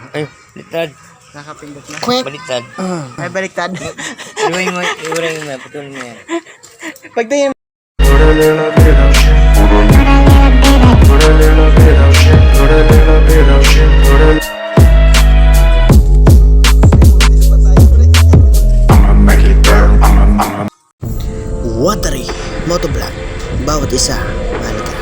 Ay, baliktad. Nakapindot na. Baliktad. Ay, baliktad. Iwain mo, putulin mo yan. Pagtingin. Watery Motovlog. Bawat isa, mahalaga.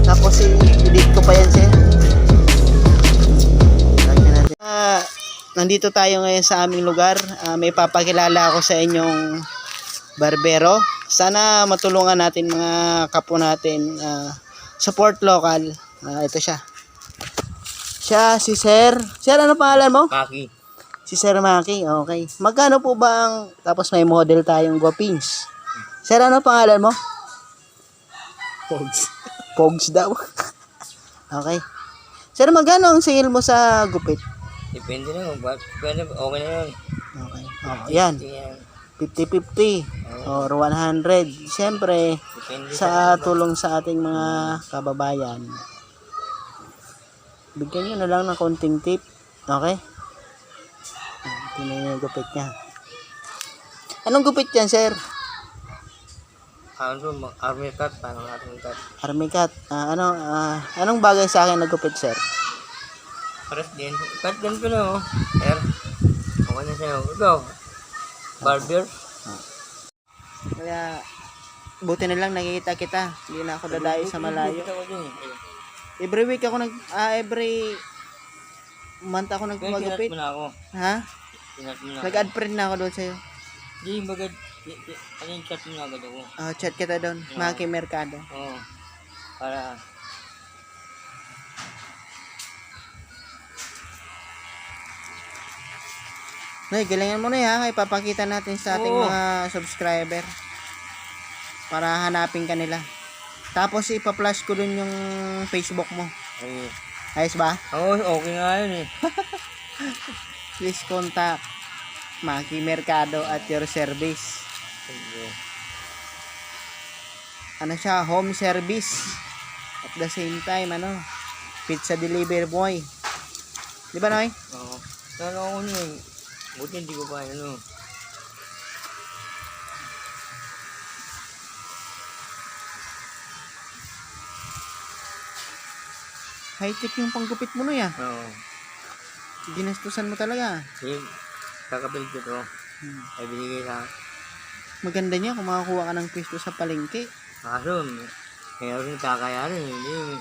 Tapos i-edit ko pa yan, sir. Nandito tayo ngayon sa aming lugar. May papakilala ako sa inyong barbero. Sana matulungan natin mga kapwa natin. Support local. Ito siya. Siya, si Sir. Sir, ano pangalan mo? Maki. Si Sir Maki. Okay. Magkano po ba ang... Tapos may model tayong guwapings. Sir, ano pangalan mo? Pogs. Pogs daw. Okay. Sir, magkano ang sale mo sa gupit? Depende na kung pwede, okay na yun. Okay. Yan. 50-50 or 100. Siyempre, Depende sa tulong sa ating mga kababayan, bigyan nyo na lang ng konting tip. Okay? Tingnan nyo yung gupit niya. Anong gupit yan, sir? Army cut, parang army cut. Army cut. Anong bagay sa akin na gupit, sir? Paras din. Cut din ko na, oh. Sir, okay na sa'yo. Ikaw, barber. Kaya, buti na lang nakikita kita. Hindi na ako dadayo sa malayo. Every week ako every month ako nagmagupit. Kinat mo na ako. Ha? Kinat mo na ako. Nag-add friend na ako doon sa'yo. Hindi, bagad. Ano yung chat mo na agad ako? Chat kita doon. Maki Mercado. Oo. Para... Nay, galingan mo na ha. Ipapakita natin sa ating mga subscriber. Para hanapin ka nila. Tapos ipa-flash ko dun yung Facebook mo. Ay. Ayos ba? Oo, okay nga yun eh. Please contact Maki Mercado at your service. Ano siya? Home service. At the same time, pizza delivery boy. Di ba, Noy? Oo. Ano ako nun. Buti hindi ko pa, High-tech yung panggupit mo, Noy, ah. Oo. Ginastusan mo talaga. Sige, kakapilig ko to. Ay binigay sa... Maganda niya kung makakuha ka ng pwesto sa palengke. Kaso, mayroon rin kakayanin. Hindi,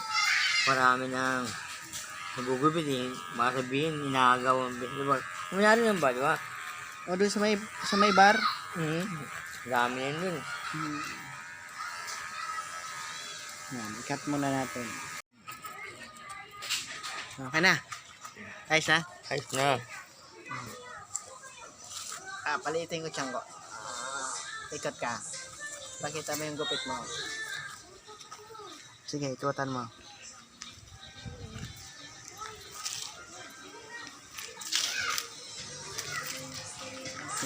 marami nang nagugupit eh. Baka sabihin, inaagaw ang business. Kumayari lang ba, di ba? O doon sa may bar? Dami yan dun. Yan, i-cut muna natin. Okay na. Ayos na? Ayos na. Palitin ko tiyang ko. Ikot ka. Pakita mo yung gupit mo. Sige, ikutan mo.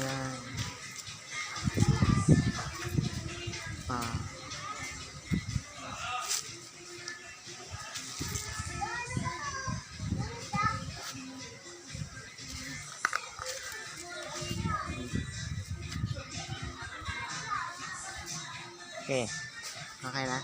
Yan. Okay. Okay na?